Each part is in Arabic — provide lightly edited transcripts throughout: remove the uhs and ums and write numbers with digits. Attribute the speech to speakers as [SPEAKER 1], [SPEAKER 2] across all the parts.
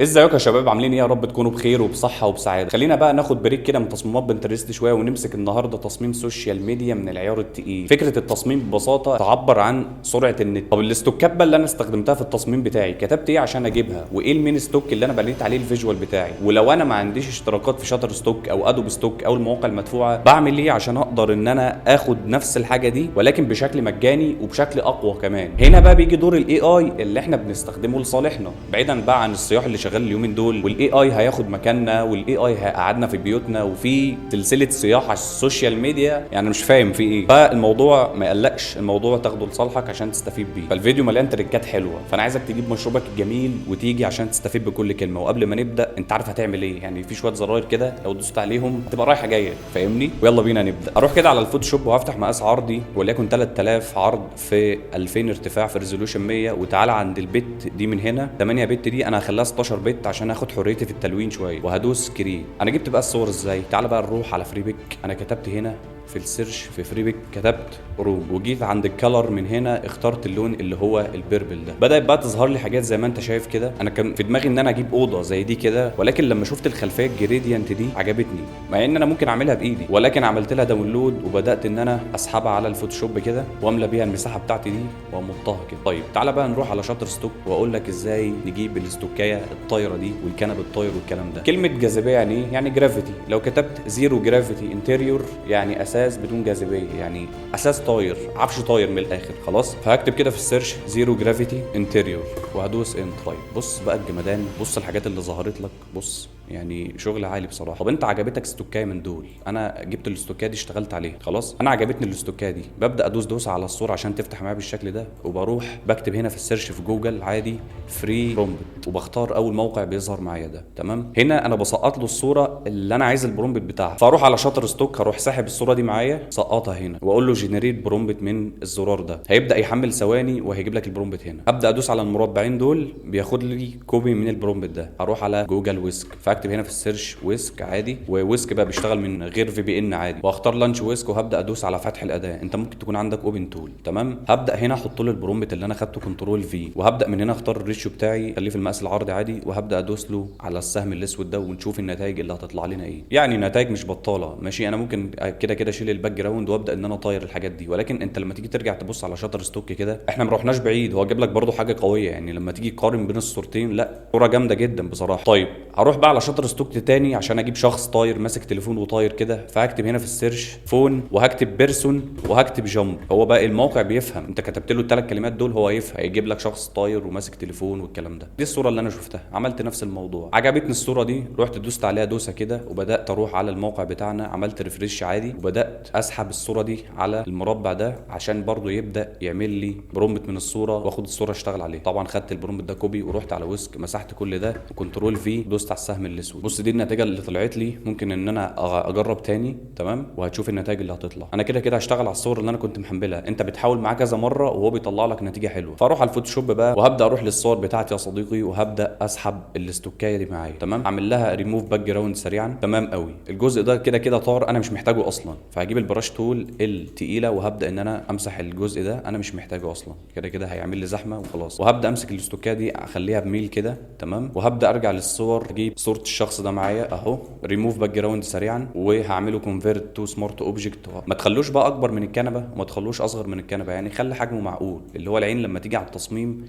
[SPEAKER 1] ازيكم يا شباب؟ عاملين ايه؟ يا رب تكونوا بخير وبصحه وبسعاده. خلينا بقى ناخد بريك كده من تصميمات بنترست شويه، ونمسك النهارده تصميم سوشيال ميديا من العيار التقيل. فكره التصميم ببساطه تعبر عن سرعه النت. طب الاستوكات بقى اللي انا استخدمتها في التصميم بتاعي، كتبت ايه عشان اجيبها، وايه المين ستوك اللي انا بنيت عليه الفيجوال بتاعي، ولو انا ما عنديش اشتراكات في شاتر ستوك او ادوب ستوك او المواقع المدفوعه بعمل ايه عشان اقدر ان انا اخد نفس الحاجه دي ولكن بشكل مجاني وبشكل اقوى كمان. هنا بقى بيجي دور الاي اي اللي احنا بنستخدمه لصالحنا، بعيدا بقى عن الصياح اللي شغال اليومين دول، والاي اي هياخد مكاننا، والاي اي هيقعدنا في بيوتنا، وفي سلسله صياح على السوشيال ميديا. يعني مش فاهم في ايه. فالموضوع ما يقلقش، الموضوع تاخده لصالحك عشان تستفيد بيه. فالفيديو مليان تريكات حلوه، فانا عايزك تجيب مشروبك الجميل وتيجي عشان تستفيد بكل كلمه. وقبل ما نبدا، انت عارف هتعمل ايه؟ يعني في شويه زراير كده لو دوست عليهم هتبقى رايحه جايه، فاهمني؟ ويلا بينا نبدا. اروح كده على الفوتوشوب وهفتح مقاس عرضي وليكن 3000 عرض في 2000 ارتفاع في ريزولوشن 100، وتعالى عند البت دي من هنا 8 بت دي انا هخليها 16 بت عشان اخد حريتي في التلوين شويه، وهدوس كريت. انا جبت بقى الصور ازاي؟ تعالى بقى نروح على فري بيك. انا كتبت هنا في السيرش في فري بيك، كتبت روم، وجيت عند الكالر من هنا اخترت اللون اللي هو البيربل ده. بدات بقى تظهر لي حاجات زي ما انت شايف كده. انا كان في دماغي ان انا اجيب اوضه زي دي كده، ولكن لما شفت الخلفيه الجريدينت دي عجبتني، مع ان انا ممكن اعملها بايدي، ولكن عملت لها داونلود وبدات ان انا اسحبها على الفوتوشوب كده واملى بيها المساحه بتاعتي دي وامطها كده. طيب تعالى بقى نروح على شاتر ستوك واقول لك ازاي نجيب الاستوكايه الطايره دي والكنب الطاير والكلام ده. كلمه جاذبيه يعني ايه؟ يعني جرافيتي. لو كتبت زيرو جرافيتي انتيريور يعني اساس بدون جاذبيه، يعني اساس طاير، عفش طاير من الاخر. خلاص، فهكتب كده في السيرش زيرو جرافيتي انتيريور وهدوس انتر. طيب بص بقى الجمدان، بص الحاجات اللي ظهرت لك، بص يعني شغل عالي بصراحه. طب انت عجبتك استوكايه من دول؟ انا جبت الاستوكايه دي اشتغلت عليها خلاص، انا عجبتني الاستوكايه دي. ببدا ادوس على الصوره عشان تفتح معايا بالشكل ده، وبروح بكتب هنا في السيرش في جوجل عادي فري برومبت، وبختار اول موقع بيظهر معايا ده. تمام، هنا انا بسقط له الصوره اللي انا عايز البرومبت بتاعها. فاروح على شاتر ستوك، هروح ساحب الصوره دي معايا سقطها هنا، واقول له جنريت برومبت من الزرار ده. هيبدا يحمل ثواني وهيجيب لك البرومبت هنا. ابدا ادوس على المربعين دول، بياخد لي كوبي من البرومبت ده. اروح على جوجل ويسك، فاكتب هنا في السيرش ويسك عادي، وويسك بقى بيشتغل من غير في بي ان عادي، واختار لانش ويسك، وهبدا ادوس على فتح الاداه. انت ممكن تكون عندك اوبن تول. تمام، هبدا هنا احط له البرومبت اللي انا خدته كنترول في، وهبدا من هنا اختار الريشيو بتاعي خليه في المقاس العرضي عادي، وهبدا ادوس له على السهم الاسود ده ونشوف النتائج اللي هتطلع لنا ايه. يعني نتائج مش بطاله ماشي. انا ممكن كده كده اشيل الباك جراوند وابدا ان انا اطير الحاجات دي، ولكن انت لما تيجي ترجع تبص على شاتر ستوك كده، احنا ما رحناش بعيد، هو جاب لك برده حاجه قويه. يعني لما تيجي تقارن بين الصورتين، لا صوره جامده جدا بصراحه. طيب هروح بقى على شاتر ستوك تاني عشان اجيب شخص طاير ماسك تليفون وطاير كده، فهكتب هنا في السيرش فون، وهكتب بيرسون، وهكتب جامب. هو بقى الموقع بيفهم انت كتبت له الثلاث كلمات دول، هو يفهم، هيجيب لك شخص طاير وماسك تليفون والكلام ده. دي الصوره اللي انا شفتها، عملت نفس الموضوع، عجبتني الصوره دي، رحت دوست عليها دوسه كده، وبدات اروح على الموقع بتاعنا، عملت ريفريش عادي، وبدات اسحب الصوره دي على المربع ده عشان برضو يبدا يعمل لي برومبت من الصوره، واخد الصوره اشتغل عليه. طبعا خدت البرومبت ده كوبي ورحت على ويسك، مسحت كل ده وكنترول في، دوست على السهم الاسود. بص دي النتيجه اللي طلعت لي، ممكن ان انا اجرب تاني. تمام، وهتشوف النتائج اللي هتطلع. انا كده كده هشتغل على الصور اللي انا كنت محملها، انت بتحاول معاه كذا مره وهو بيطلع لك نتيجه حلوه. فاروح على الفوتوشوب بقى وهبدا اروح للصور بتاعتي يا صديقي، وهبدا اسحب الاستوكايه دي معايا. تمام، اعمل لها ريموف باك جراوند سريعا. تمام قوي، الجزء ده كده كده طار، انا مش محتاجه اصلا. فهجيب البراش تول التقيله وهبدا ان انا امسح الجزء ده، انا مش محتاجه اصلا، كده كده هيعمل لي زحمه وخلاص. وهبدا امسك الاستوكايه دي اخليها بميل كده. تمام، وهبدا ارجع للصور، اجيب صوره الشخص ده معايا اهو، ريموف باك جراوند سريعا، وهعمله كونفيرت تو سمارت اوبجكت. ما تخلوش بقى اكبر من الكنبه وما تخلوش اصغر من الكنبه، يعني خلي حجمه معقول، اللي هو العين لما تيجي على التصميم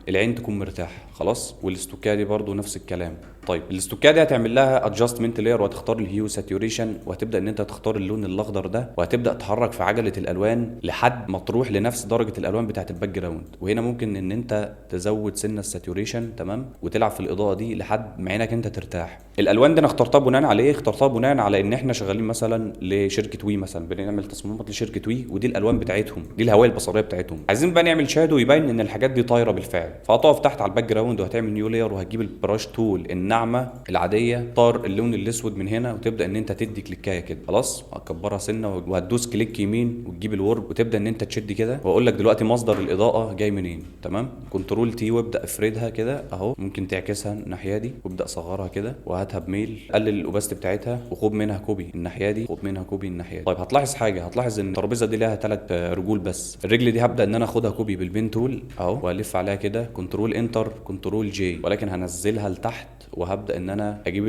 [SPEAKER 1] العين تكون مرتاحه خلاص. والاستوكايه دي برده نفس الكلام. طيب الاستوكايه دي هتعمل لها ادجستمنت لاير، وهتختار الهيو ساتوريشن، وهتبدا ان انت تختار اللون الاخضر ده، وهتبدا تحرك في عجله الالوان لحد ما تروح لنفس درجه الالوان بتاعه الباك جراوند. وهنا ممكن ان انت تزود سنه الساتوريشن. تمام، وتلعب في الاضاءه دي لحد ما عينك انت ترتاح. الالوان دي انا اخترتها بناء على ايه؟ اخترتها بناء على ان احنا شغالين مثلا لشركه وي، مثلا بنعمل تصميمات لشركه وي، ودي الالوان بتاعتهم، دي الهويه البصريه بتاعتهم. عايزين بقى نعمل شادو يبين ان الحاجات دي طايره بالفعل. فهتقف تحت على الباك جراوند وهتعمل نيو لاير، وهتجيب البراش تول الناعمه العاديه، طار اللون الاسود من هنا، وتبدا ان انت تدي كليكايه كده خلاص، هتكبرها سنه، وهتدوس كليك يمين وتجيب الورب، وتبدا ان انت تشد كده، واقول لك دلوقتي مصدر الاضاءه جاي منين. تمام، كنترول تي وابدا افردها كده اهو، ممكن تعكسها الناحيه دي، وابدا صغرها كده، وهاتها بميل، قلل الاوباستي بتاعتها، وخد منها كوبي الناحيه دي، خد منها كوبي الناحيه دي. طيب هتلاحظ حاجه، هتلاحظ ان الترابيزه دي لها 3 رجول بس. الرجل دي هبدا ان انا اخدها كوبي بالبين تول اهو، والف عليها كده ده كنترول انتر كنترول جي، ولكن هنزلها لتحت وهبدا ان انا اجيب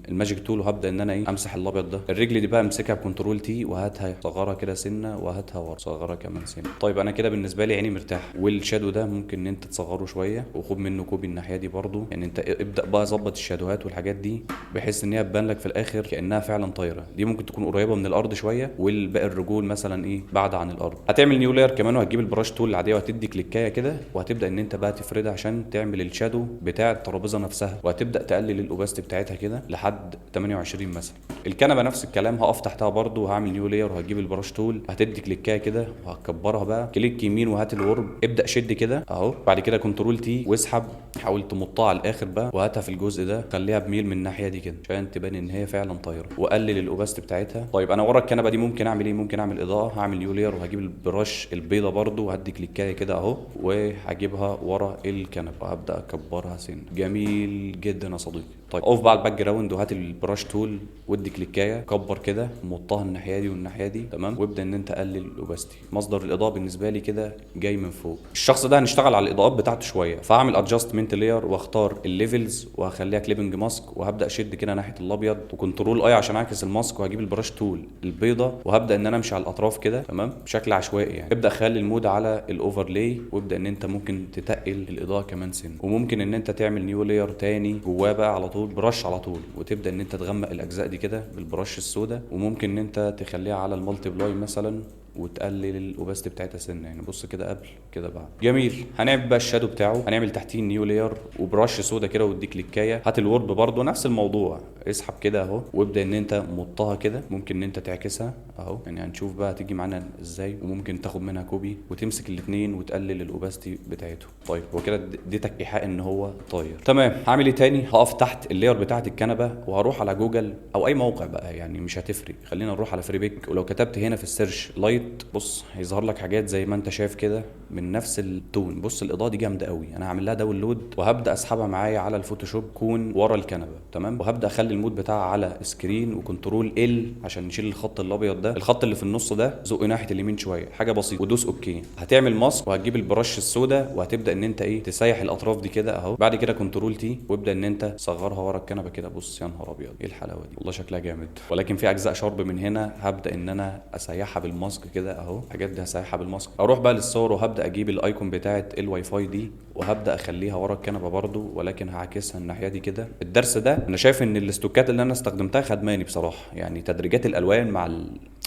[SPEAKER 1] الماجيك تول وهبدا ان انا امسح الابيض ده. الرجل دي بقى امسكها بكنترول تي وهاتها صغرها كده سنه وهاتها ورا صغرها كمان سنه. طيب انا كده بالنسبه لي عيني مرتاح. والشادو ده ممكن ان انت تصغره شويه وخد منه كوبي الناحيه دي برده، يعني انت ابدا بقى ظبط الشادوهات والحاجات دي بحيث ان هي تبان لك في الاخر كانها فعلا طايره. دي ممكن تكون قريبه من الارض شويه والباقي الرجول مثلا بعد عن الارض. هتعمل نيو لاير كمان وهتجيب البراش تول العاديه وهتدي كليكايه كده وهتبدا ان انت بقى تفردها عشان تعمل الشادو بتاع الترابيزه نفسها، وهتبدا تقلل الاوباستي بتاعتها كده لحد 28 مثلا. الكنبه نفس الكلام، هقف تحتها برده وهعمل نيو لاير وهجيب البراش تول هتدي كليكايه كده وهكبرها بقى، كليك يمين وهات الورب ابدا شد كده اهو. بعد كده كنترول تي واسحب، حاول تمطها على الاخر بقى وهاتها في الجزء ده، خليها بميل من الناحيه دي كده عشان تبان ان هي فعلا طايره، وقلل الاوباستي بتاعتها. طيب انا ورا الكنبه دي ممكن اعمل ايه؟ ممكن اعمل اضاءه، هعمل نيو لاير وهجيب البراش البيضه برده وهدي كليكايه كده اهو وهجيبها ورا الكنبه وهبدا اكبرها سن. جميل جدا يا صديقي. طيب اقف بقى على الباك جراوند وهات البراش تول وادي كليكايه كبر كده مطها الناحيه دي والناحيه دي تمام، وابدا ان انت قلل الاوباستي. مصدر الاضاءه بالنسبه لي كده جاي من فوق. الشخص ده هنشتغل على الاضاءات بتاعته شويه، فهعمل ادجستمنت لاير واختار الليفلز وهخليها كليبنج ماسك وهبدا اشد كده ناحيه الابيض وكنترول اي عشان اعكس الماسك، وهجيب البراش تول البيضه وهبدا ان انا امشي على الاطراف كده تمام بشكل عشوائي. يعني ابدا خلي المود على الاوفرلاي وابدا ان انت ممكن تتقل الاضاءه كمان سن، وممكن ان انت تعمل نيو لاير تاني جواه بقى على طول برش على طول وتبدا ان انت تغمق الاجزاء دي كده بالبرش السوداء، وممكن ان انت تخليها على المالتي بلاي مثلا وتقلل الاوباستي بتاعتها سنه. يعني بص كده قبل كده بعد. جميل. هنعمل بقى الشادو بتاعه، هنعمل تحتيه نيو لاير وبرش سودا كده وادي كليكايه. هات الورب برده نفس الموضوع، اسحب كده اهو وابدا ان انت مطها كده، ممكن ان انت تعكسها اهو. يعني هنشوف بقى هتيجي معانا ازاي، وممكن تاخد منها كوبي وتمسك الاثنين وتقلل الاوباستي بتاعته. طيب هو كده اديتك ايحاء ان هو طاير تمام. هعمل ايه تاني؟ هقف تحت اللاير بتاعه الكنبه وهروح على جوجل او اي موقع بقى، يعني مش هتفرق، خلينا نروح على فريبيك. ولو كتبت هنا في السيرش لايت بص هيظهر لك حاجات زي ما انت شايف كده من نفس التون. بص الاضاءه دي جامده قوي، انا هعمل لها داونلود وهبدا اسحبها معايا على الفوتوشوب كون ورا الكنبه تمام، وهبدا اخلي المود بتاعها على سكرين وكنترول ال عشان نشيل الخط الابيض ده. الخط اللي في النص ده زق ناحيه اليمين شويه، حاجه بسيطه ودوس اوكي. هتعمل ماسك وهتجيب البرش السوداء وهتبدا ان انت تسيح الاطراف دي كده اهو. بعد كده كنترول تي وابدا ان انت تصغرها ورا الكنبه كده. بص يا نهار ابيض ايه الحلاوه دي، والله شكلها جامد. ولكن في اجزاء شرب من هنا هبدا ان انا اسيحها بالماسك كده اهو. الحاجات دي هسيحها بالماسك. اروح بقى للصور وهبدا اجيب الايكون بتاعه الواي فاي دي وهبدا اخليها ورا الكنبه برضو، ولكن هعكسها الناحيه دي كده. الدرس ده انا شايف ان الاستوكات اللي انا استخدمتها خدماني بصراحه، يعني تدريجات الالوان مع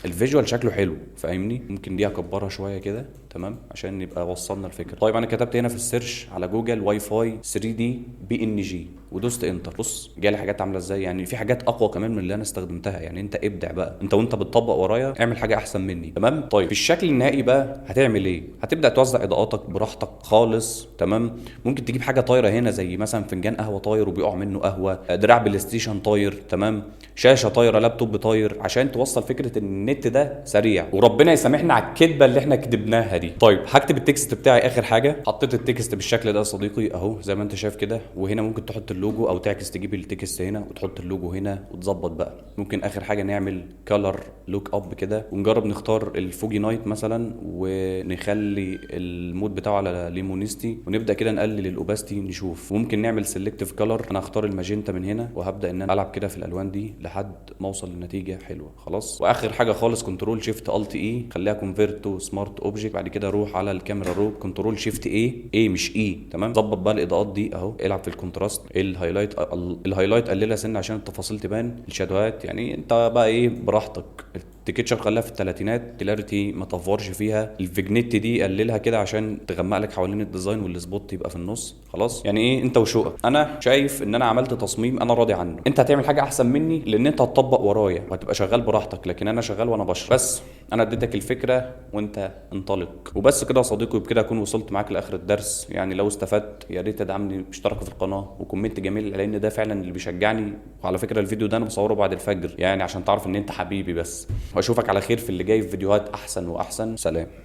[SPEAKER 1] الفيجوال شكله حلو فاهمني. ممكن دي اكبرها شويه كده تمام عشان يبقى وصلنا الفكره. طيب انا كتبت هنا في السيرش على جوجل واي فاي 3 دي بي ان جي ودوست انتر. بص جالي حاجات عامله ازاي، يعني في حاجات اقوى كمان من اللي انا استخدمتها. يعني انت ابدع بقى، انت وانت بتطبق ورايا اعمل حاجه احسن مني تمام. طيب في الشكل النهائي بقى هتعمل ايه؟ هتبدا توزع اضاءاتك براحتك خالص تمام. ممكن تجيب حاجه طايره هنا زي مثلا فنجان قهوه طاير وبيقع منه قهوه، دراع بلاي ستيشن طاير تمام، شاشه طايره، لابتوب طاير، عشان توصل فكره ان النت ده سريع. وربنا يسامحنا على الكذبه اللي احنا كدبناها دي. طيب هكتب التكست بتاعي اخر حاجه. حطيت التكست بالشكل ده يا صديقي اهو زي ما انت شايف كده، وهنا ممكن تحط اللوجو او تعكس تجيب التكست هنا وتحط اللوجو هنا وتظبط بقى. ممكن اخر حاجه نعمل كلر لوك اب كده ونجرب نختار الفوجي نايت مثلا ونخلي المود بتاعه على ليمونيستي ونبدا كده نقلل الاوباستي نشوف. وممكن نعمل سيلكتيف كلر، انا هختار الماجنتا من هنا وهبدا ان انا العب كده في الالوان دي لحد ما اوصل لنتيجه حلوه خلاص. واخر حاجه خالص كنترول شيفت الت اي خليها كونفيرت تو سمارت اوبجكت. بعد كده روح على الكاميرا رو كنترول شيفت اي مش اي تمام. ظبط بقى الاضاءات دي اهو، العب في الكونتراست، الهايلايت قللها سنه عشان التفاصيل تبان، الشادوهات يعني انت بقى براحتك. التكتشر خليها في الثلاثينات، كلاريتي ما تفورش فيها، الفيجنيت دي قللها كده عشان تغمق لك حوالين الديزاين والسبوت يبقى في النص خلاص. يعني انت وشوقك. انا شايف ان انا عملت تصميم انا راضي عنه. انت هتعمل حاجه احسن مني لان انت هتطبق ورايا وهتبقى شغال براحتك، لكن انا شغال وانا بشرح بس. انا اديتك الفكره وانت انطلق وبس كده يا صديقي. وبكده اكون وصلت معاك لاخر الدرس. يعني لو استفدت يا ريت تدعمني باشتراك في القناه وكومنت جميل، لان ده فعلا اللي بيشجعني. وعلى فكره الفيديو ده انا بصوره بعد الفجر يعني عشان تعرف ان انت حبيبي بس. واشوفك على خير في اللي جاي في فيديوهات احسن واحسن. سلام.